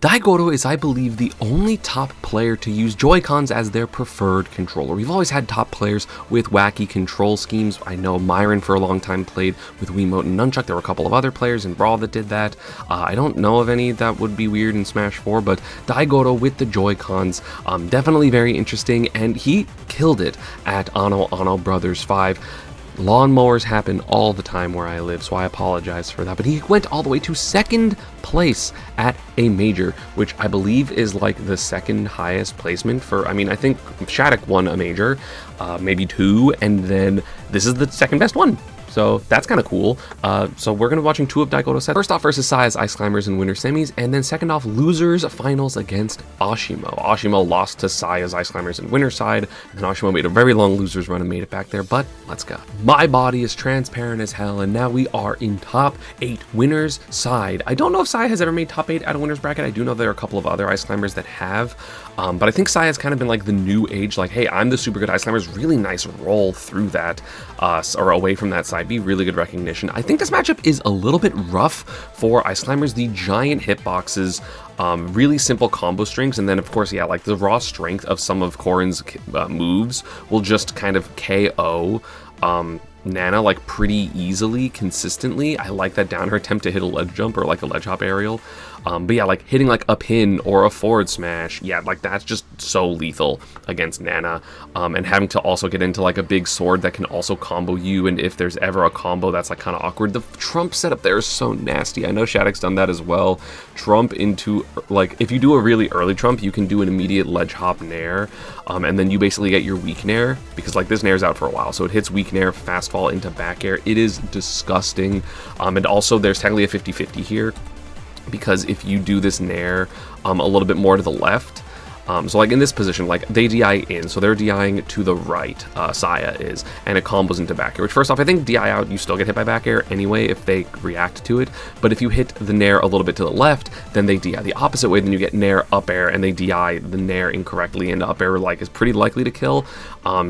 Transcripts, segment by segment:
Daigoro is, I believe, the only top player to use Joy-Cons as their preferred controller. We've always had top players with wacky control schemes. I know Myron for a long time played with Wiimote and Nunchuck. There were a couple of other players in Brawl that did that. I don't know of any that would be weird in Smash 4, but Daigoro with the Joy-Cons, definitely very interesting, and he killed it at Ano Brothers 5. Lawnmowers happen all the time where I live, so I apologize for that. But he went all the way to second place at a major, which I believe is like the second highest placement for, I mean, I think Shattuck won a major, maybe two, and then this is the second best one. So that's kind of cool. So we're going to be watching two of Daigoro's sets. First off versus Saya's Ice Climbers in winter semis, and then second off losers finals against Ashimo. Ashimo lost to Saya's Ice Climbers in winter side, and Ashimo made a very long losers run and made it back there, but let's go. My body is transparent as hell, and now we are in top 8 winners side. I don't know if Saya has ever made top 8 at a winners bracket. I do know there are a couple of other Ice Climbers that have, but I think Saya's kind of been like the new age, like, hey, I'm the super good Ice Climbers. Really nice roll through that, or away from that side. Be really good recognition. I think this matchup is a little bit rough for Ice Climbers. The giant hitboxes, really simple combo strings, and then of course, yeah, like the raw strength of some of Corrin's moves will just kind of KO Nana like pretty easily, consistently. I like that down her attempt to hit a ledge jump or like a ledge hop aerial. But yeah, like hitting like a pin or a forward smash, yeah, like that's just so lethal against Nana. And having to also get into like a big sword that can also combo you, and if there's ever a combo that's like kind of awkward. The Trump setup there is so nasty. I know Shattuck's done that as well. Trump into, like, if you do a really early Trump, you can do an immediate ledge hop nair, and then you basically get your weak nair, because like this nair's out for a while, so it hits weak nair, fast fall into back air. It is disgusting. And also there's technically a 50-50 here, because if you do this nair a little bit more to the left, so like in this position, like they DI in, so they're DIing to the right, Saya is, and it combos into back air, which first off, I think DI out, you still get hit by back air anyway if they react to it, but if you hit the nair a little bit to the left, then they DI the opposite way, then you get nair up air, and they DI the nair incorrectly, and up air like is pretty likely to kill.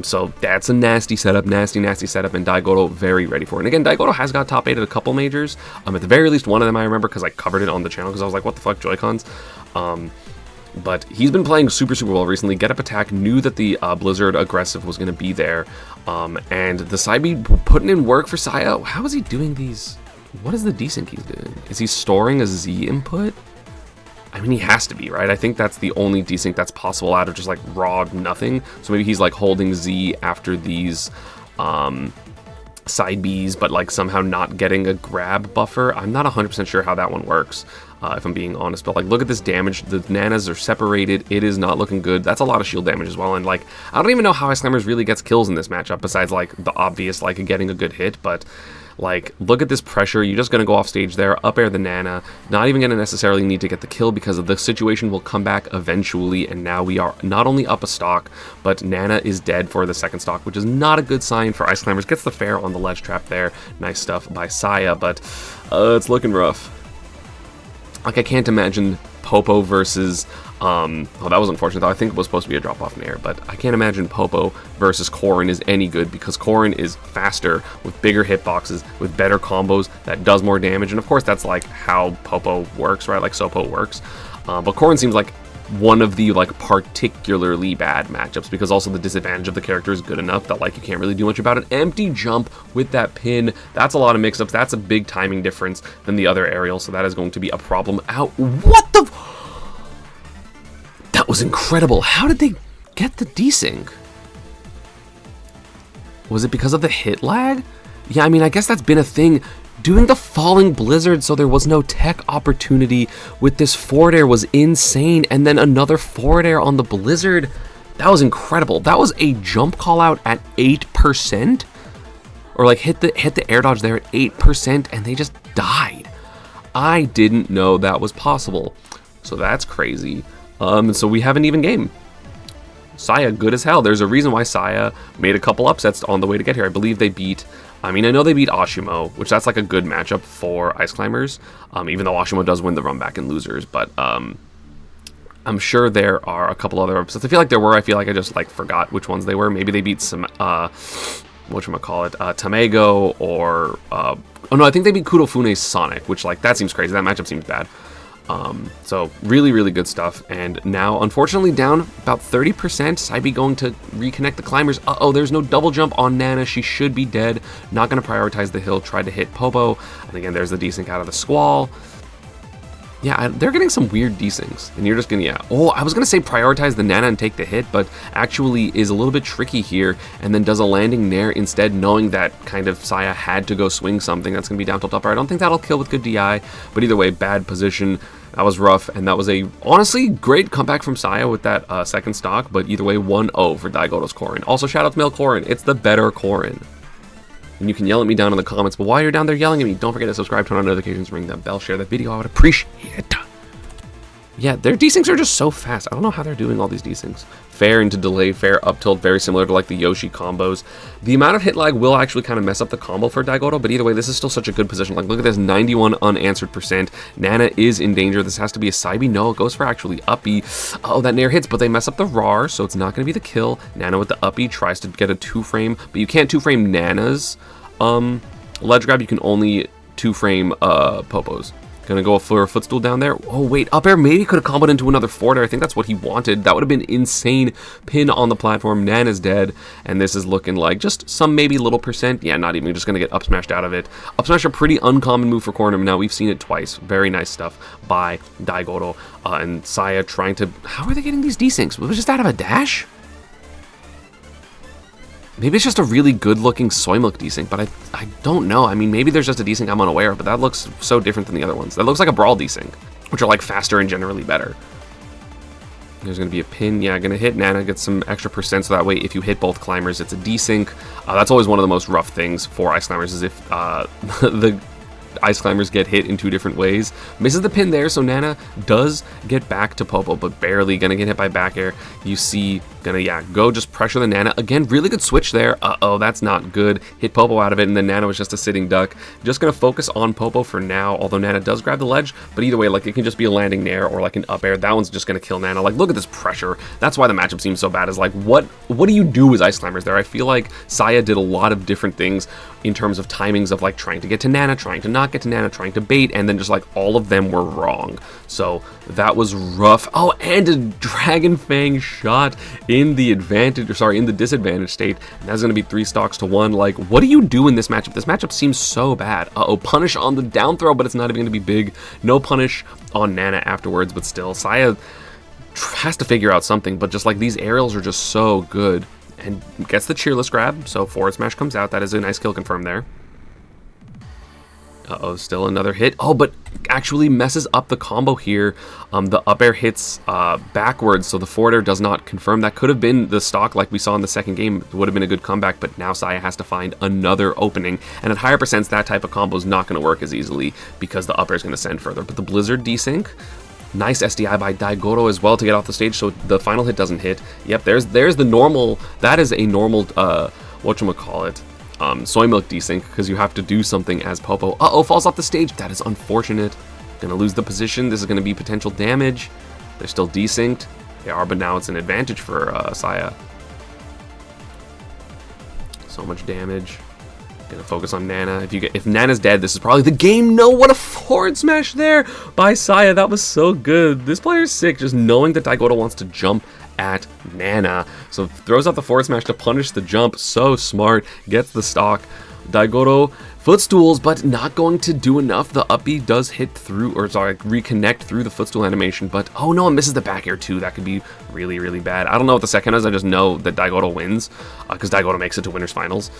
So that's a nasty setup, nasty setup, and Daigoro very ready for it. And again, Daigoro has got top 8 at a couple majors, at the very least one of them I remember, because I covered it on the channel, because I was like, what the fuck, Joy-Cons? But he's been playing super well recently. Get Up Attack knew that the Blizzard aggressive was going to be there, and the side B putting in work for Saya. How is he doing these? What is the desync he's doing? Is he storing a Z input? I mean, he has to be, right? I think that's the only desync that's possible out of just like raw nothing. So maybe he's like holding Z after these side Bs, but like somehow not getting a grab buffer. I'm not 100% sure how that one works, if I'm being honest, but like look at this damage. The Nanas are separated. It is not looking good. That's a lot of shield damage as well, and like I don't even know how Ice Climbers really gets kills in this matchup besides like the obvious like getting a good hit, but like look at this pressure. You're just gonna go off stage there, up air the Nana, not even gonna necessarily need to get the kill because of the situation will come back eventually, and now we are not only up a stock, but Nana is dead for the second stock, which is not a good sign for Ice Climbers. Gets the fair on the ledge trap there. Nice stuff by Saya, but it's looking rough. Like, I can't imagine Popo versus, oh, that was unfortunate, though. I think it was supposed to be a drop-off nair, but I can't imagine Popo versus Corrin is any good, because Corrin is faster, with bigger hitboxes, with better combos, that does more damage, and of course, that's, like, how Popo works, right? Like, Sopo works. But Corrin seems like one of the, like, particularly bad matchups, because also the disadvantage of the character is good enough that, like, you can't really do much about it. Empty jump with that pin, that's a lot of mix-ups. That's a big timing difference than the other aerial, so that is going to be a problem out. What the? That was incredible. How did they get the desync? Was it because of the hit lag? Yeah, I mean, I guess that's been a thing. Doing the falling blizzard so there was no tech opportunity with this forward air was insane, and then another forward air on the blizzard. That was incredible. That was a jump call out at 8%, or like hit the air dodge there at 8%, and they just died. I didn't know that was possible, so that's crazy. So we have an even game. Saya good as hell. There's a reason why Saya made a couple upsets on the way to get here. I believe they beat, I know they beat Ashimo, which that's like a good matchup for Ice Climbers, even though Ashimo does win the run back in losers, but I'm sure there are a couple other upsets. I feel like there were. I feel like I just like forgot which ones they were. Maybe they beat some, whatchamacallit, Tamago, or, oh no, I think they beat Kurofune's Sonic, which like, that seems crazy. That matchup seems bad. So really, really good stuff. And now, unfortunately, down about 30%. Saibi going to reconnect the climbers. Uh-oh, there's no double jump on Nana. She should be dead. Not going to prioritize the hill. Tried to hit Popo. And again, there's the desync out of the Squall. Yeah, they're getting some weird desyncs. And you're just going to, yeah. Oh, I was going to say prioritize the Nana and take the hit, but actually is a little bit tricky here. And then does a landing Nair instead, knowing that kind of Saya had to go swing something. That's going to be down tilt up air. I don't think that'll kill with good DI. But either way, bad position. That was rough, and that was a, honestly, great comeback from Saya with that second stock, but either way, 1-0 for Daigoto's Corrin. Also, shout out to male Corrin. It's the better Corrin. And you can yell at me down in the comments, but while you're down there yelling at me, don't forget to subscribe, turn on notifications, ring that bell, share that video. I would appreciate it. Yeah, their desyncs are just so fast. I don't know how they're doing all these desyncs. Fair into delay, fair up tilt, very similar to like the Yoshi combos. The amount of hit lag will actually kind of mess up the combo for Daigoto, but either way, this is still such a good position. Like, look at this, 91 unanswered percent. Nana is in danger. This has to be a Saibi. No, it goes for actually uppy. Oh, that Nair hits, but they mess up the RAR, so it's not going to be the kill. Nana with the uppy tries to get a 2-frame, but you can't 2-frame Nana's ledge grab. You can only 2-frame Popo's. Gonna go for a footstool down there. Oh, wait, up air maybe could have comboed into another forward air. I think that's what he wanted. That would have been insane. Pin on the platform. Nana's dead. And this is looking like just some maybe little percent. Yeah, not even. Just gonna get up smashed out of it. Up smash, a pretty uncommon move for Corrin. Now, we've seen it twice. Very nice stuff by Daigoto. And Saya trying to... How are they getting these desyncs? Was it just out of a dash? Maybe it's just a really good-looking soy milk desync, but I don't know. I mean, maybe there's just a desync I'm unaware of, but that looks so different than the other ones. That looks like a brawl desync, which are like faster and generally better. There's going to be a pin. Yeah, going to hit Nana, get some extra percent, so that way if you hit both climbers, it's a desync. That's always one of the most rough things for ice climbers, is if the ice climbers get hit in 2 different ways. Misses the pin there, so Nana does get back to Popo, but barely. Gonna get hit by back air. You see, gonna, yeah, go just pressure the Nana. Again, really good switch there. Uh-oh, that's not good. Hit Popo out of it, and then Nana was just a sitting duck. Just gonna focus on Popo for now, although Nana does grab the ledge, but either way, like, it can just be a landing Nair or like an up air. That one's just gonna kill Nana. Like, look at this pressure. That's why the matchup seems so bad, is like, what do you do as ice climbers there? I feel like Saya did a lot of different things in terms of timings of like trying to get to Nana, trying to not get to Nana, trying to bait, and then just like all of them were wrong. So that was rough. Oh, and a Dragon Fang shot in the advantage, or sorry, in the disadvantage state. And that's gonna be 3 stocks to 1. Like, what do you do in this matchup? This matchup seems so bad. Uh-oh, punish on the down throw, but it's not even gonna be big. No punish on Nana afterwards, but still, Saya has to figure out something, but just like these aerials are just so good. And gets the cheerless grab, so forward smash comes out. That is a nice kill confirm there. Uh-oh, still another hit. Oh, but actually messes up the combo here. The up air hits backwards, so the forward air does not confirm. That could have been the stock like we saw in the second game. It would have been a good comeback, but now Saya has to find another opening. And at higher percents, that type of combo is not going to work as easily because the up air is going to send further. But the Blizzard desync, nice SDI by Daigoto as well to get off the stage, so the final hit doesn't hit. Yep, there's the normal, that is a normal, whatchamacallit, soy milk desync, because you have to do something as Popo. Uh-oh, falls off the stage. That is unfortunate. Gonna lose the position. This is gonna be potential damage. They're still desynced. They are, but now it's an advantage for Saya. So much damage. Gonna focus on Nana. If Nana's dead, this is probably the game. No, what a forward smash there by Saya. That was so good. This player's sick, just knowing that Daigoto wants to jump at Nana. So throws out the forward smash to punish the jump. So smart. Gets the stock. Daigoto footstools, but not going to do enough. The uppy does hit through, or sorry, reconnect through the footstool animation, but oh no, it misses the back air too. That could be really, really bad. I don't know what the second is. I just know that Daigoto wins because Daigoto makes it to winners finals.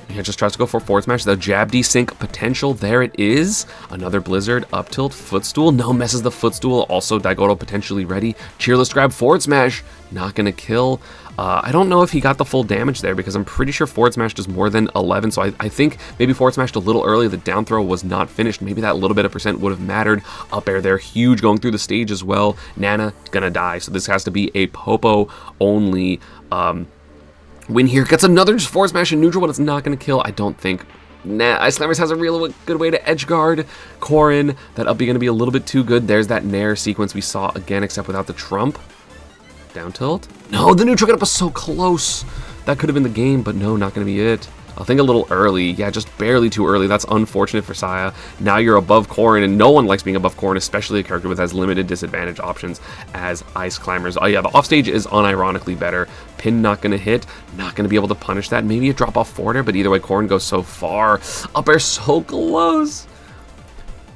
He just tries to go for forward smash. The jab desync potential. There it is. Another Blizzard up tilt footstool. No, messes the footstool. Also, Daigoto potentially ready. Cheerless grab forward smash. Not gonna kill. I don't know if he got the full damage there because I'm pretty sure forward smash does more than 11. So I think maybe forward smashed a little early. The down throw was not finished. Maybe that little bit of percent would have mattered. Up air there, huge, going through the stage as well. Nana gonna die. So this has to be a Popo only win here. Gets another forward smash in neutral, but it's not going to kill, I don't think. Nah, Ice Climbers has a real good way to edge guard Corrin. That up be going to be a little bit too good. There's that Nair sequence we saw again, except without the trump. Down tilt. No, the neutral get up was so close. That could have been the game, but no, not going to be it. I think a little early. Yeah, just barely too early. That's unfortunate for Saya. Now you're above Corrin, and no one likes being above Corrin, especially a character with as limited disadvantage options as Ice Climbers. Oh yeah, the offstage is unironically better. Pin not going to hit, not going to be able to punish that. Maybe a drop off forward air, but either way, Corrin goes so far. Up air so close.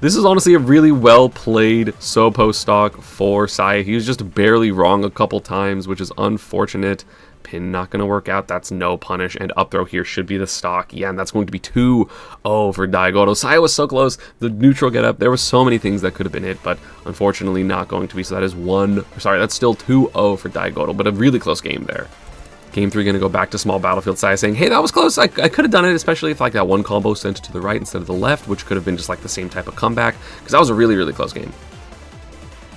This is honestly a really well played Sopo stock for Saya. He was just barely wrong a couple times, which is unfortunate. Pin not going to work out. That's no punish. And up throw here should be the stock. Yeah, and that's going to be 2-0 for Daigoto. Saya was so close. The neutral get up. There were so many things that could have been hit, but unfortunately not going to be. So that is that's still 2-0 for Daigoto, but a really close game there. Game 3 going to go back to small battlefield. Saya saying, hey, that was close. I could have done it, especially if like that one combo sent to the right instead of the left, which could have been just like the same type of comeback, because that was a really, really close game.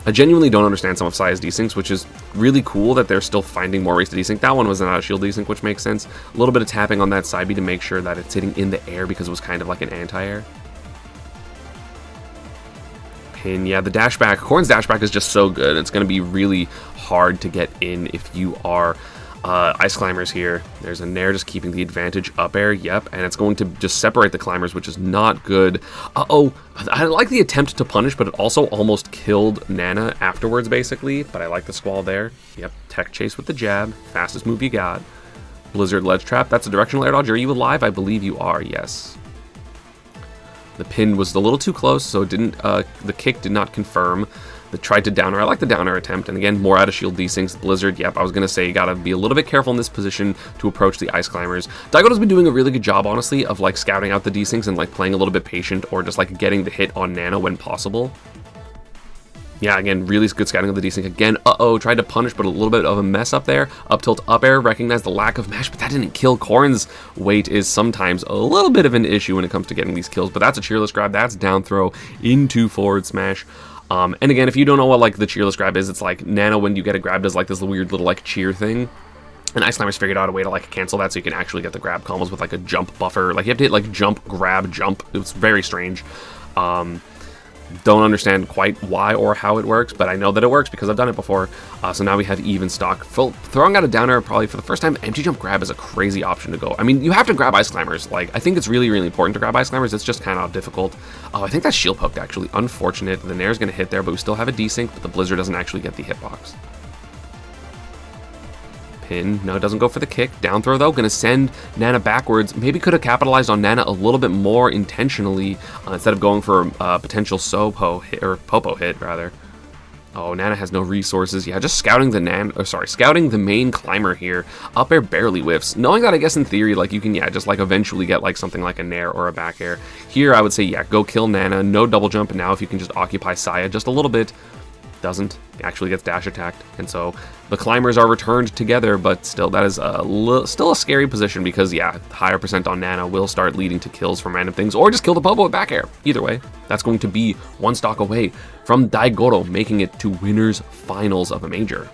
I genuinely don't understand some of Saya's desyncs, which is really cool that they're still finding more ways to desync. That one was an out of shield desync, which makes sense. A little bit of tapping on that side B to make sure that it's hitting in the air because it was kind of like an anti-air. Pin, yeah, the dash back. Corrin's dash back is just so good. It's going to be really hard to get in if you are Ice Climbers here. There's a Nair just keeping the advantage up air, yep, and it's going to just separate the climbers, which is not good. Uh-oh, I like the attempt to punish, but it also almost killed Nana afterwards, basically, but I like the squall there. Yep, tech chase with the jab, fastest move you got. Blizzard ledge trap, that's a directional air dodge. Are you alive? I believe you are, yes. The pin was a little too close, so it didn't, the kick did not confirm. Tried to downer. I like the downer attempt, and again, more out of shield desyncs. Blizzard, yep, I was going to say you got to be a little bit careful in this position to approach the Ice Climbers. Daigoto's been doing a really good job, honestly, of like scouting out the desyncs and like playing a little bit patient or just like getting the hit on Nana when possible. Yeah, again, really good scouting of the desync. Again, tried to punish, but a little bit of a mess up there. Up tilt, up air, recognized the lack of mash, but that didn't kill. Corrin's weight is sometimes a little bit of an issue when it comes to getting these kills, but that's a cheerless grab. That's down throw into forward smash. And again, if you don't know what like the cheerless grab is, it's like Nana when you get a grab does like this weird little like cheer thing. And Ice Climbers figured out a way to like cancel that so you can actually get the grab combos with like a jump buffer. Like you have to hit like jump, grab, jump. It's very strange. Don't understand quite why or how it works, but I know that it works because I've done it before. So now we have even stock. Throwing out a downer probably for the first time. Empty jump grab is a crazy option to go. I mean, you have to grab Ice Climbers. Like, I think it's really, really important to grab Ice Climbers. It's just kind of difficult. Oh, I think that's shield poked actually. Unfortunate. The Nair's going to hit there, but we still have a desync, but the Blizzard doesn't actually get the hitbox. Pin. No, it doesn't go for the kick. Down throw, though. Going to send Nana backwards. Maybe could have capitalized on Nana a little bit more intentionally instead of going for a potential Sopo hit, or Popo hit, rather. Oh, Nana has no resources. Yeah, just scouting the scouting the main climber here. Up air barely whiffs. Knowing that, I guess in theory, like you can, yeah, just like eventually get like something like a Nair or a back air. Here, I would say, yeah, go kill Nana. No double jump. And now if you can just occupy Saya just a little bit. Doesn't. Actually gets dash attacked, and so the climbers are returned together, but still that is still a scary position because yeah, higher percent on Nana will start leading to kills from random things, or just kill the Popo with back air. Either way, that's going to be one stock away from Daigoto making it to winners finals of a major.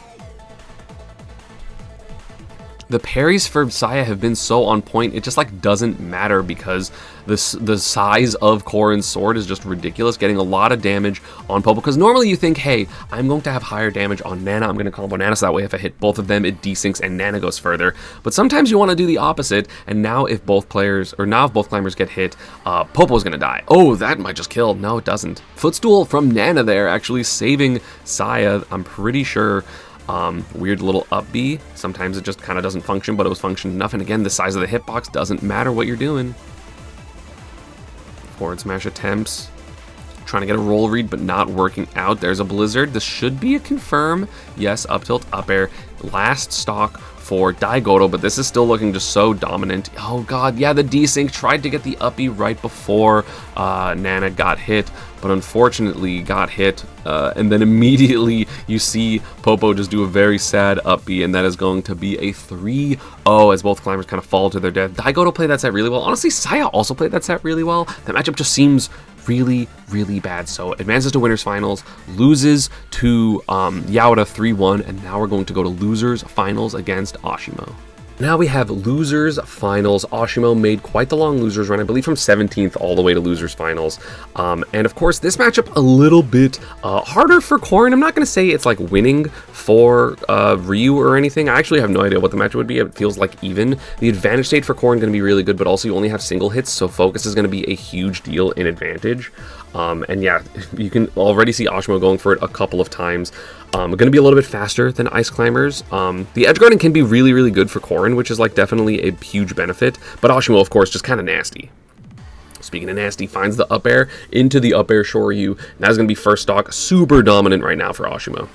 The parries for Saya have been so on point, it just like doesn't matter because the size of Corrin's sword is just ridiculous, getting a lot of damage on Popo. Because normally you think, hey, I'm going to have higher damage on Nana, I'm going to combo Nana, so that way if I hit both of them, it desyncs and Nana goes further. But sometimes you want to do the opposite, and now if both climbers get hit, Popo's going to die. Oh, that might just kill. No, it doesn't. Footstool from Nana there, actually saving Saya, I'm pretty sure. Weird little up B. Sometimes it just kind of doesn't function, but it was functioned enough. And again, the size of the hitbox doesn't matter what you're doing. Forward smash attempts. Trying to get a roll read, but not working out. There's a Blizzard. This should be a confirm. Yes, up tilt, up air. Last stock for Daigoto, but this is still looking just so dominant. Oh god, yeah, the desync tried to get the up B right before Nana got hit, but unfortunately got hit, and then immediately you see Popo just do a very sad up B, and that is going to be a 3-0 as both climbers kind of fall to their death. Daigoto played that set really well. Honestly, Saya also played that set really well. That matchup just seems really, really bad. So advances to winners finals, loses to Yaoda 3-1, and now we're going to go to losers finals against Ashimo. Now we have losers finals. Oshimo made quite the long losers run, I believe from 17th all the way to losers finals. And of course, this matchup a little bit harder for Corrin. I'm not going to say it's like winning for Ryu or anything. I actually have no idea what the matchup would be. It feels like even. The advantage state for Corrin going to be really good, but also you only have single hits, so focus is going to be a huge deal in advantage. And yeah, you can already see Oshimo going for it a couple of times. Going to be a little bit faster than Ice Climbers. The edge guarding can be really, really good for Corrin, which is like definitely a huge benefit. But Oshimo, of course, just kind of nasty. Speaking of nasty, finds the up air into the up air Shoryu. That is going to be first stock. Super dominant right now for Oshimo.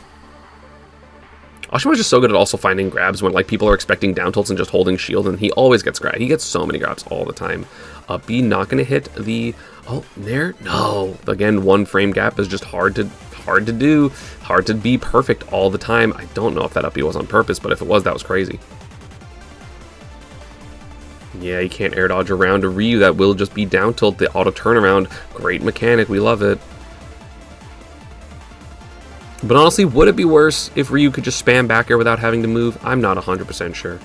Oshimo is just so good at also finding grabs when like people are expecting down tilts and just holding shield, and he always gets grabbed. He gets so many grabs all the time. B not going to hit the... Oh, there? No. Again, one frame gap is just hard to do. Hard to be perfect all the time. I don't know if that up B was on purpose, but if it was, that was crazy. Yeah, you can't air dodge around a Ryu. That will just be down tilt. The auto turnaround. Great mechanic. We love it. But honestly, would it be worse if Ryu could just spam back air without having to move? I'm not 100% sure.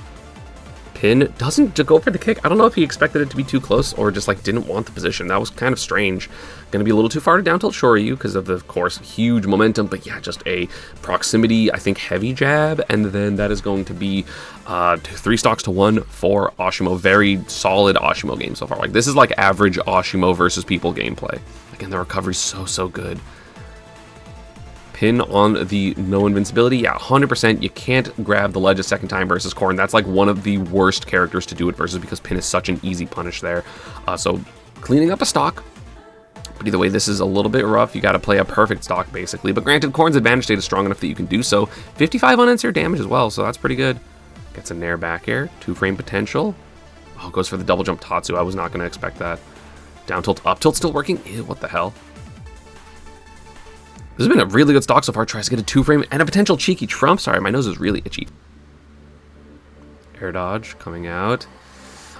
Pin doesn't go for the kick. I don't know if he expected it to be too close or just like didn't want the position. That was kind of strange. Going to be a little too far to down tilt Shoryu because of course, huge momentum. But yeah, just a proximity, I think, heavy jab. And then that is going to be 3 stocks to 1 for Oshimo. Very solid Oshimo game so far. Like this is like average Oshimo versus people gameplay. Again, the recovery's so good. Pin on the no invincibility. Yeah, 100%. You can't grab the ledge a second time versus Corrin. That's like one of the worst characters to do it versus because Pin is such an easy punish there. So cleaning up a stock. But either way, this is a little bit rough. You got to play a perfect stock basically. But granted, Corrin's advantage state is strong enough that you can do so. 55 unanswered damage as well, so that's pretty good. Gets a nair back air. 2-frame potential. Oh, goes for the double jump Tatsu. I was not going to expect that. Down tilt, up tilt still working. Ew, what the hell? This has been a really good stock so far. Tries to get a 2-frame and a potential cheeky trump. Sorry, my nose is really itchy. Air dodge coming out.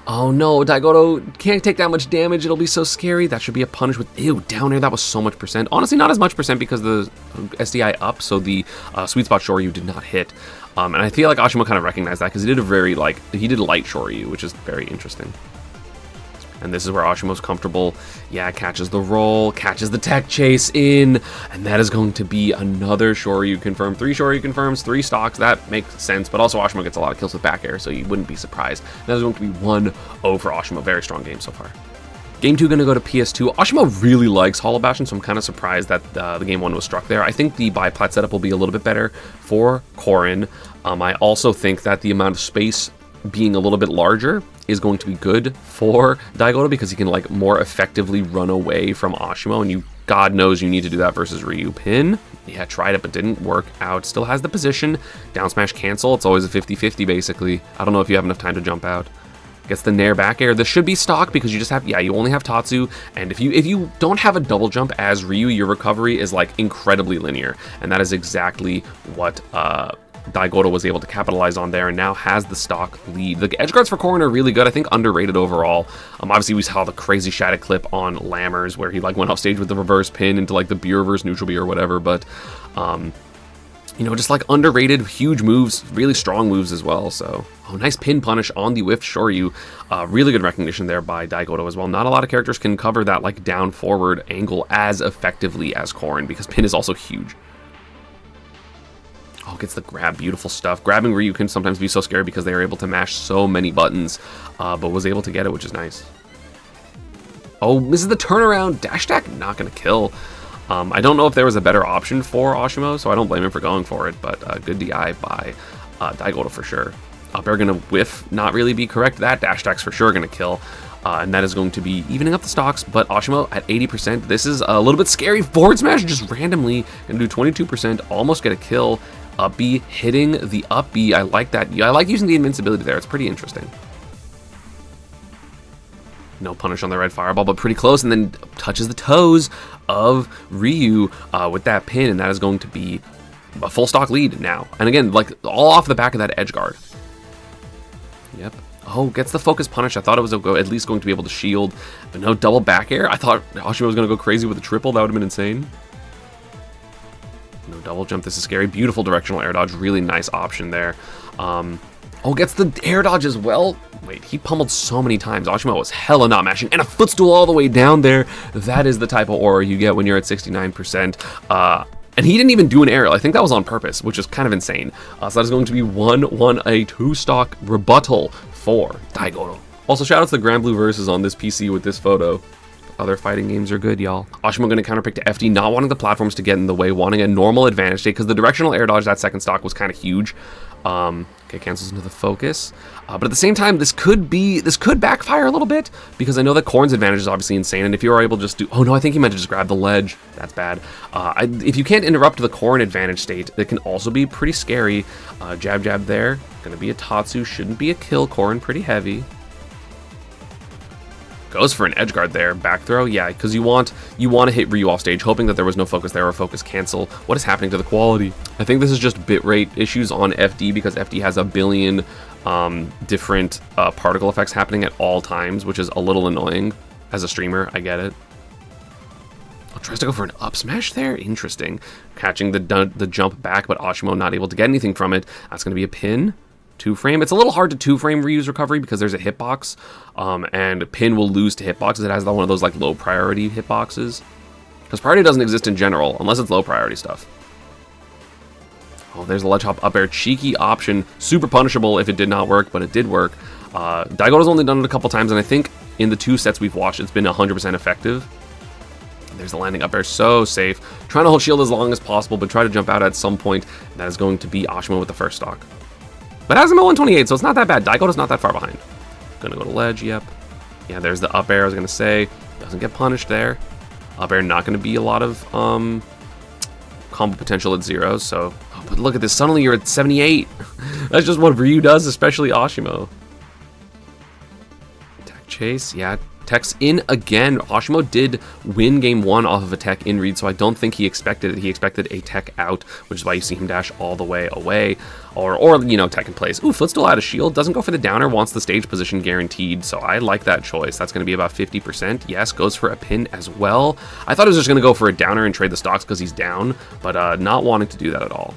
Oh no, Daigoto can't take that much damage. It'll be so scary. That should be a punish with... Ew, down air. That was so much percent. Honestly, not as much percent because the SDI up, so the sweet spot Shoryu did not hit. And I feel like Oshimo kind of recognized that because he did a very, like... He did light Shoryu, which is very interesting. And this is where Oshimo's comfortable. Yeah, catches the roll, catches the tech chase in, and that is going to be another Shoryu confirmed. 3 Shoryu confirms, 3 stocks. That makes sense, but also Oshimo gets a lot of kills with back air, so you wouldn't be surprised. That is going to be 1-0 for Oshimo. Very strong game so far. Game 2 going to go to PS2. Oshimo really likes Hollow Bastion, so I'm kind of surprised that the game 1 was struck there. I think the biplat setup will be a little bit better for Corrin. I also think that the amount of space being a little bit larger is going to be good for Daigoto because he can like more effectively run away from Oshimo, and God knows you need to do that versus Ryu. Pin, yeah, tried it but didn't work out. Still has the position. Down smash cancel. It's always a 50-50 basically. I don't know if you have enough time to jump out. Gets the nair back air. This should be stock because you just have, yeah, you only have Tatsu, and if you don't have a double jump as Ryu, your recovery is like incredibly linear, and that is exactly what Daigoto was able to capitalize on there and now has the stock lead. The edge guards for Corrin are really good. I think underrated overall. Obviously we saw the crazy Shattuck clip on Lammers where he like went off stage with the reverse pin into like the B reverse neutral B or whatever, but you know, just like underrated, huge moves, really strong moves as well. So, oh, nice pin punish on the whiff Shoryu. Really good recognition there by Daigoto as well. Not a lot of characters can cover that like down forward angle as effectively as Corrin because pin is also huge. Oh, gets the grab. Beautiful stuff. Grabbing Ryu can sometimes be so scary because they are able to mash so many buttons, but was able to get it, which is nice. Oh, misses the turnaround. Dash attack, not going to kill. I don't know if there was a better option for Oshimo, so I don't blame him for going for it, but good DI by Daigoto for sure. Up air going to whiff, not really be correct. That dash attack's for sure going to kill. And that is going to be evening up the stocks, but Oshimo at 80%. This is a little bit scary. Forward smash just randomly going to do 22%, almost get a kill. Up B hitting the up B. I like that. I like using the invincibility there. It's pretty interesting. No punish on the red fireball, but pretty close, and then touches the toes of Ryu with that pin, and that is going to be a full stock lead now. And again, like all off the back of that edge guard. Yep. Oh, gets the focus punish. I thought it was at least going to be able to shield, but no double back air. I thought Oshimo was going to go crazy with a triple. That would have been insane. No double jump. This is scary. Beautiful directional air dodge. Really nice option there. Oh, gets the air dodge as well. Wait, he pummeled so many times. Ashimo was hella not mashing, and a footstool all the way down there. That is the type of aura you get when you're at 69%. And he didn't even do an aerial. I think that was on purpose, which is kind of insane. So that is going to be 1-1, a 2-stock rebuttal for Daigoro. Also, shout out to the Grand Blue Versus on this PC with this photo. Other fighting games are good, y'all. Ashimo going to counterpick to FD, not wanting the platforms to get in the way, wanting a normal advantage state, because the directional air dodge, that second stock, was kind of huge. Okay, cancels into the focus. But at the same time, this could backfire a little bit, because I know that Corrin's advantage is obviously insane, and if you are able to just do... Oh no, I think he meant to just grab the ledge. That's bad. If you can't interrupt the Corrin advantage state, it can also be pretty scary. Jab, jab there. Gonna be a Tatsu, shouldn't be a kill. Corrin pretty heavy. Goes for an edge guard there. Back throw, yeah, because you want to hit Ryu off stage, hoping that there was no focus there or focus cancel. What is happening to the quality? I think this is just bitrate issues on FD, because FD has a billion different particle effects happening at all times, which is a little annoying. As a streamer, I get it. Oh, tries to go for an up smash there. Interesting. Catching the jump back, but Ashimo not able to get anything from it. That's going to be a pin. 2-frame. It's a little hard to 2-frame Ryu's recovery because there's a hitbox, and pin will lose to hitboxes. It has one of those like low priority hitboxes, because priority doesn't exist in general unless it's low priority stuff. Oh, there's a ledge hop up air, cheeky option, super punishable if it did not work, but it did work. Daigoro's only done it a couple times, and I think in the 2 sets we've watched, it's been 100% effective. There's the landing up air, so safe. Trying to hold shield as long as possible, but try to jump out at some point. That is going to be Ashimo with the first stock. But has him at 128, so it's not that bad. Daigoro's not that far behind. Gonna go to ledge, yep. Yeah, there's the up air, I was gonna say. Doesn't get punished there. Up air not gonna be a lot of combo potential at 0, so... Oh, but look at this, suddenly you're at 78. That's just what Ryu does, especially Ashimo. Attack chase, yeah. Tech's in again. Ashimo did win game 1 off of a tech in read, so I don't think he expected it. He expected a tech out, which is why you see him dash all the way away. Or you know, tech in place. Ooh, footstool out of shield. Doesn't go for the downer, wants the stage position guaranteed, so I like that choice. That's going to be about 50%. Yes, goes for a pin as well. I thought he was just going to go for a downer and trade the stocks because he's down, but not wanting to do that at all.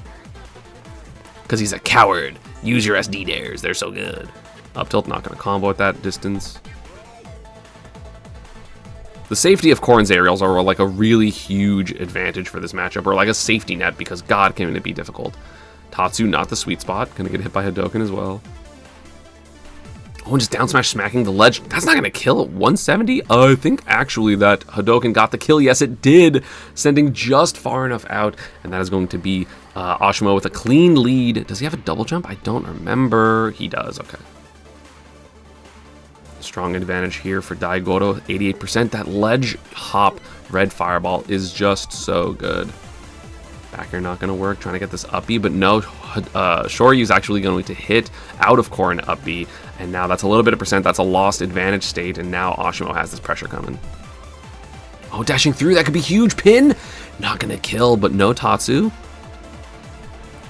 Because he's a coward. Use your SD dares. They're so good. Up tilt, not going to combo at that distance. The safety of Corrin's aerials are like a really huge advantage for this matchup, or like a safety net, because God, can it be difficult. Tatsu, not the sweet spot. Gonna get hit by Hadoken as well. Oh, and just down smash smacking the ledge. That's not gonna kill at 170? I think actually that Hadoken got the kill. Yes, it did. Sending just far enough out, and that is going to be Ashimo with a clean lead. Does he have a double jump? I don't remember. He does, okay. Strong advantage here for Daigoro, 88%. That ledge hop red fireball is just so good. Back air not going to work, trying to get this up B, but no, Shoryu's actually going to hit out of Corrin up B, and now that's a little bit of percent. That's a lost advantage state, and now Ashimo has this pressure coming. Oh, dashing through, that could be huge. Pin, not going to kill, but no Tatsu.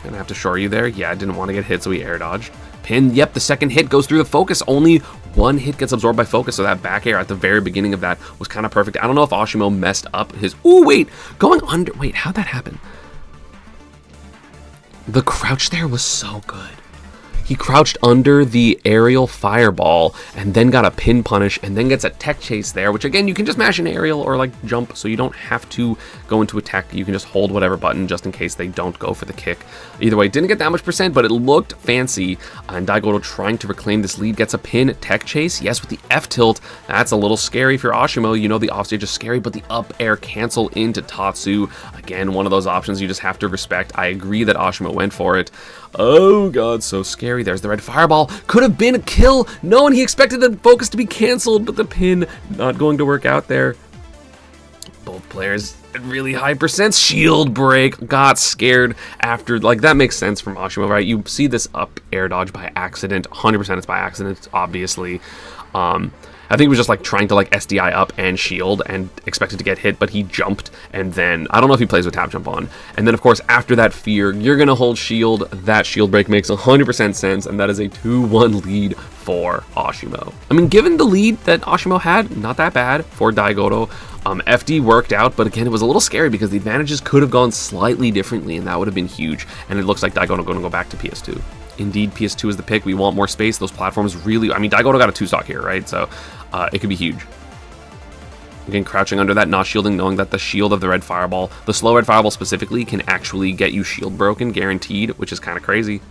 Gonna have to Shoryu there. Yeah, I didn't want to get hit, so he air dodged. Pin, yep, the second hit goes through the focus. Only one hit gets absorbed by focus, so that back air at the very beginning of that was kind of perfect. I don't know if Ashimo messed up his... Ooh, wait, going under... Wait, how'd that happen? The crouch there was so good. He crouched under the aerial fireball and then got a pin punish and then gets a tech chase there, which again, you can just mash an aerial or like jump, so you don't have to go into attack. You can just hold whatever button just in case they don't go for the kick. Either way, didn't get that much percent, but it looked fancy. And Daigoro trying to reclaim this lead, gets a pin, tech chase. Yes, with the F tilt, that's a little scary for Ashimo. You know the offstage is scary, but the up air cancel into Tatsu. Again, one of those options you just have to respect. I agree that Ashimo went for it. Oh god, so scary. There's the red fireball. Could have been a kill. No, and he expected the focus to be canceled, but the pin not going to work out there. Both players at really high percents. Shield break. Got scared after. Like, that makes sense from Ashimo, right? You see this up air dodge by accident. 100% it's by accident, obviously. I think he was just like trying to like SDI up and shield and expected to get hit, but he jumped, and then I don't know if he plays with tap jump on. And then of course after that fear, you're gonna hold shield. That shield break makes 100% sense, and that is a 2-1 lead for Ashimo. I mean, given the lead that Ashimo had, not that bad for Daigoro. FD worked out, but again, it was a little scary because the advantages could have gone slightly differently, and that would have been huge. And it looks like Daigoro going to go back to PS2. indeed PS2 is the pick. We want more space. Those platforms really, I mean, Daigoto got a 2-stock here, right? So it could be huge. Again, crouching under that, not shielding, knowing that the shield of the red fireball, the slow red fireball specifically, can actually get you shield broken, guaranteed, which is kind of crazy.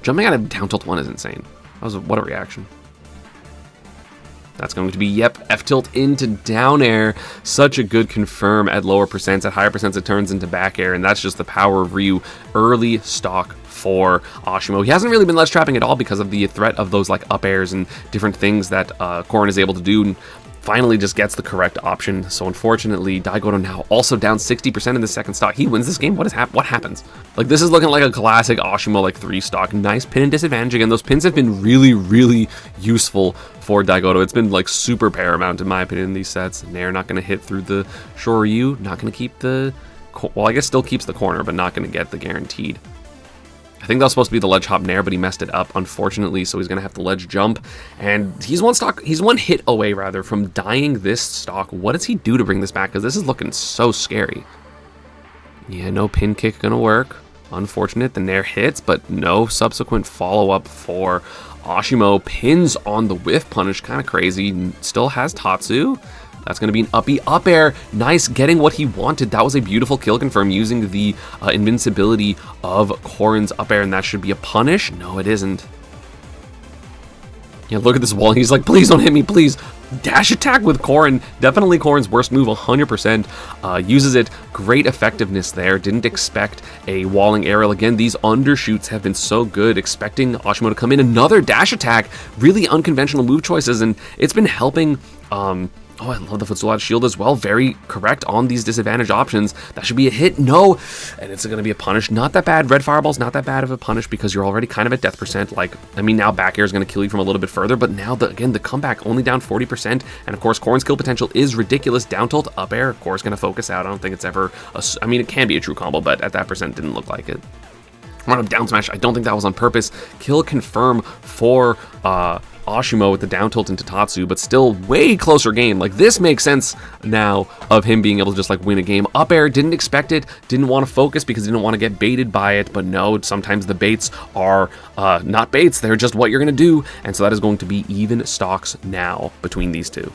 Jumping out of down tilt 1 is insane. What a reaction. That's going to be, yep, F tilt into down air. Such a good confirm at lower percents. At higher percents, it turns into back air, and that's just the power of Ryu. Early stock for Ashimo. He hasn't really been ledge trapping at all because of the threat of those like up airs and different things that Corrin is able to do. And finally just gets the correct option. So unfortunately, Daigoto now also down 60% in the second stock. He wins this game. What happens? Like, this is looking like a classic Ashimo like 3 stock. Nice pin and disadvantage. Again, those pins have been really, really useful for Daigoto. It's been like super paramount in my opinion in these sets. Nair not going to hit through the Shoryu. Not going to keep the, well, I guess still keeps the corner, but not going to get the guaranteed. I think that was supposed to be the ledge hop Nair, but he messed it up, unfortunately, so he's going to have to ledge jump. And he's one hit away, rather, from dying this stock. What does he do to bring this back? Because this is looking so scary. Yeah, no pin kick going to work. Unfortunate, the Nair hits, but no subsequent follow-up for Ashimo. Pins on the whiff punish, kind of crazy. Still has Tatsu. That's going to be an uppy up air. Nice, getting what he wanted. That was a beautiful kill confirm using the invincibility of Corrin's up air, and that should be a punish. No, it isn't. Yeah, look at this wall. He's like, please don't hit me, please. Dash attack with Corrin. Definitely Corrin's worst move, 100%. Uses it. Great effectiveness there. Didn't expect a walling aerial. Again, these undershoots have been so good. Expecting Ashimo to come in. Another dash attack. Really unconventional move choices, and it's been helping... Oh, I love the footstool out shield as well. Very correct on these disadvantaged options. That should be a hit. No. And it's going to be a punish. Not that bad. Red fireball's not that bad of a punish because you're already kind of at death percent. Like, I mean, now back air is going to kill you from a little bit further, but now, again, the comeback only down 40%. And, of course, Corrin's kill potential is ridiculous. Down tilt, up air, of course, going to focus out. I don't think it's ever... I mean, it can be a true combo, but at that percent, didn't look like it. Run up down smash. I don't think that was on purpose. Kill confirm for... Ashimo with the down tilt into Tatsu, but still way closer game. Like, this makes sense now of him being able to just like win a game. Up air, didn't expect it, didn't want to focus because he didn't want to get baited by it, but no, sometimes the baits are not baits, they're just what you're going to do, and so that is going to be even stocks now between these two.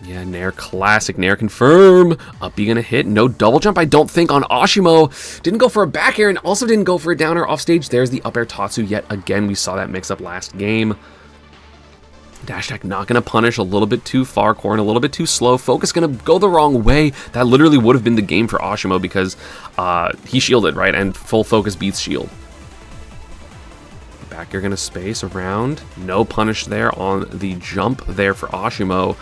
Yeah, Nair classic, Nair confirm. Up B gonna hit, no double jump I don't think on Ashimo. Didn't go for a back air and also didn't go for a down air off stage. There's the up air Tatsu yet again. We saw that mix up last game. Dash attack not going to punish, a little bit too far, Corrin a little bit too slow, focus going to go the wrong way. That literally would have been the game for Ashimo because he shielded, right, and full focus beats shield. Back air going to space around, no punish there on the jump there for Ashimo.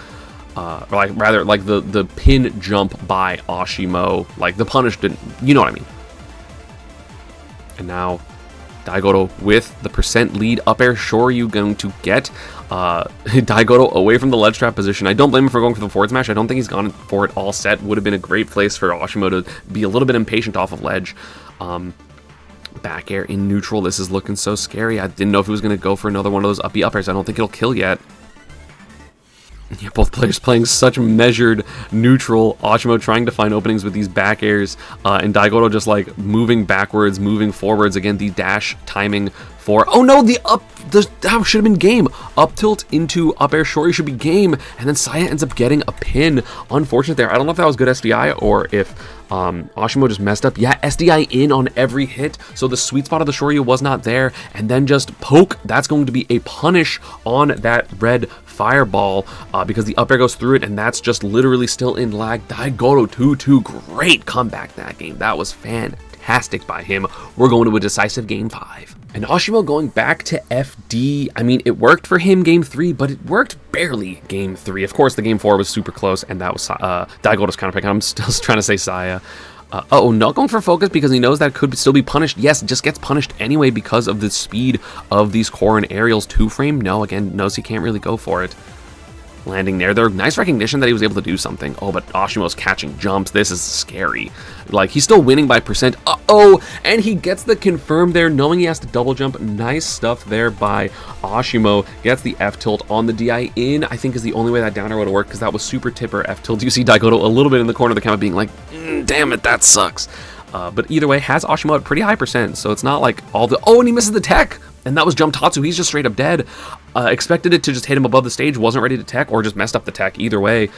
Rather, the pin jump by Ashimo, like the punish didn't, you know what I mean. And now Daigoto with the percent lead up air. Shoryu going to get Daigoto away from the ledge trap position. I don't blame him for going for the forward smash. I don't think he's gone for it all set. Would have been a great place for Ashimo to be a little bit impatient off of ledge. Back air in neutral. This is looking so scary. I didn't know if he was going to go for another one of those uppy up airs. I don't think it'll kill yet. Yeah, both players playing such measured neutral. Ashimo trying to find openings with these back airs, and Daigoto just like moving backwards, moving forwards. Again, the dash timing for... Oh no, that should have been game. Up tilt into up air Shoryu should be game, and then Saya ends up getting a pin. Unfortunate there. I don't know if that was good SDI or if Ashimo just messed up. Yeah, SDI in on every hit, so the sweet spot of the Shoryu was not there, and then just poke. That's going to be a punish on that red fireball because the up air goes through it, and that's just literally still in lag. Daigoto 2-2, great comeback that game. That was fantastic by him. We're going to a decisive game 5. And Ashimo going back to FD. I mean, it worked for him game 3, but it worked barely game 3. Of course, the game 4 was super close, and that was Daigoto's counterpick. I'm still trying to say Saya. Not going for focus because he knows that could still be punished. Yes, just gets punished anyway because of the speed of these Corrin aerials. 2-frame, no, again, knows he can't really go for it. Landing there. Nice recognition that he was able to do something. Oh, but Ashimo's catching jumps. This is scary. Like, he's still winning by percent. And he gets the confirm there, knowing he has to double jump. Nice stuff there by Ashimo. Gets the F tilt on the DI in. I think is the only way that down air would have worked because that was super tipper F tilt. You see Daigoto a little bit in the corner of the camera being like, damn it, that sucks. But either way, has Ashimo at pretty high percent, so it's not like all the... Oh, and he misses the tech! And that was Jump Tatsu. He's just straight up dead. Expected it to just hit him above the stage, wasn't ready to tech, or just messed up the tech. Either way.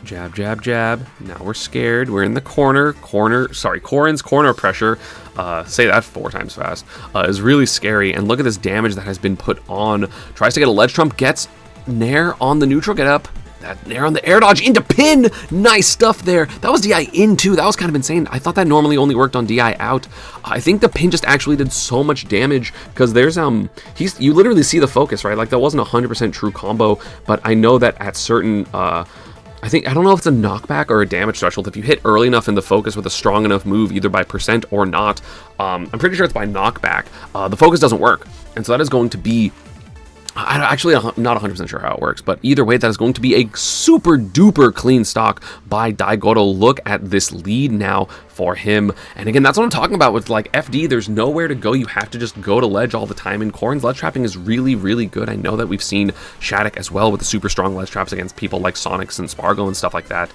Jab, jab, jab. Now we're scared. We're in the corner. Corrin's corner pressure, say that 4 times fast, is really scary. And look at this damage that has been put on. Tries to get a ledge trump, gets Nair on the neutral get up. That Nair on the air dodge into pin. Nice stuff there. That was DI in too. That was kind of insane. I thought that normally only worked on DI out. I think the pin just actually did so much damage because there's you literally see the focus, right? Like that wasn't 100% true combo, but I know that at certain I don't know if it's a knockback or a damage threshold. If you hit early enough in the focus with a strong enough move, either by percent or not, I'm pretty sure it's by knockback, the focus doesn't work. And so that is going to be, I'm actually not 100% sure how it works, but either way, that is going to be a super duper clean stock by Daigoto. Look at this lead now for him. And again, that's what I'm talking about with like FD. There's nowhere to go. You have to just go to ledge all the time. And Corrin's ledge trapping is really, really good. I know that we've seen Shattuck as well with the super strong ledge traps against people like Sonics and Spargo and stuff like that.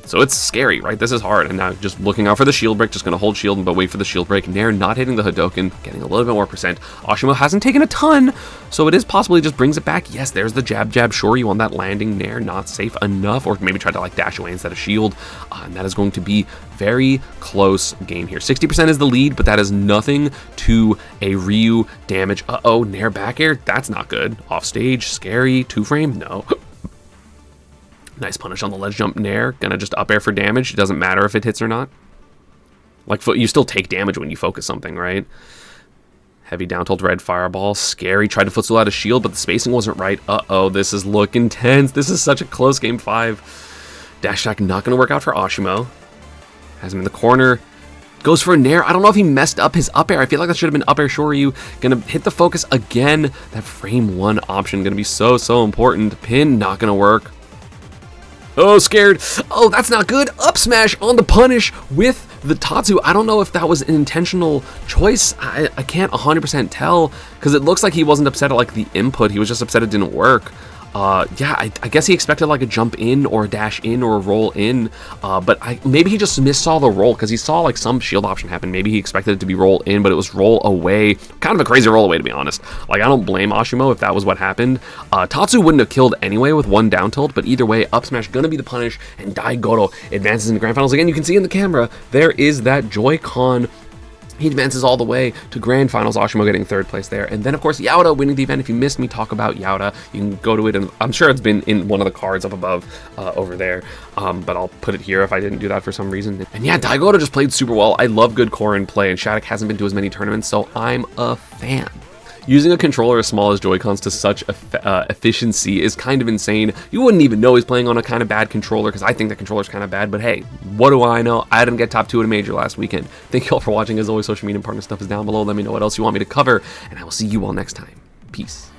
So it's scary, right? This is hard. And now just looking out for the shield break, just going to hold shield, but wait for the shield break. Nair not hitting the Hadoken, getting a little bit more percent. Ashimo hasn't taken a ton, so it is possible he just brings it back. Yes, there's the jab, jab. Sure, you on that landing. Nair not safe enough, or maybe try to like dash away instead of shield. And that is going to be very close game here. 60% is the lead, but that is nothing to a Ryu damage. Uh-oh, Nair back air. That's not good. Off stage, scary. 2-frame, no. Nice punish on the ledge jump Nair. Gonna just up air for damage. It doesn't matter if it hits or not. Like, you still take damage when you focus something, right? Heavy down tilt red fireball. Scary. Tried to footstool out of shield, but the spacing wasn't right. Uh-oh, this is looking tense. This is such a close game 5. Dash attack not gonna work out for Ashimo. Has him in the corner. Goes for a Nair. I don't know if he messed up his up air. I feel like that should have been up air Shoryu. Gonna hit the focus again. That frame 1 option gonna be so important. Pin not gonna work. Oh, scared. Oh, that's not good. Up smash on the punish with the Tatsu. I don't know if that was an intentional choice. I can't 100% tell because it looks like he wasn't upset at like the input. He was just upset it didn't work. Yeah, I guess he expected like a jump in or a dash in or a roll in, but maybe he just missaw the roll because he saw like some shield option happen. Maybe he expected it to be roll in, but it was roll away. Kind of a crazy roll away, to be honest. Like, I don't blame Ashimo if that was what happened. Tatsu wouldn't have killed anyway with 1 down tilt, but either way, up smash gonna be the punish, and Daigoto advances into grand finals. Again, you can see in the camera, there is that Joycon. He advances all the way to grand finals, Ashimo getting 3rd place there. And then, of course, Yauda winning the event. If you missed me talk about Yauda, you can go to it, and I'm sure it's been in one of the cards up above over there. But I'll put it here if I didn't do that for some reason. And yeah, Daigoto just played super well. I love good Corrin play, and Shattuck hasn't been to as many tournaments, so I'm a fan. Using a controller as small as Joy-Cons to such efficiency is kind of insane. You wouldn't even know he's playing on a kind of bad controller because I think the controller's kind of bad, but hey, what do I know? I didn't get top 2 at a major last weekend. Thank you all for watching. As always, social media and partner stuff is down below. Let me know what else you want me to cover, and I will see you all next time. Peace.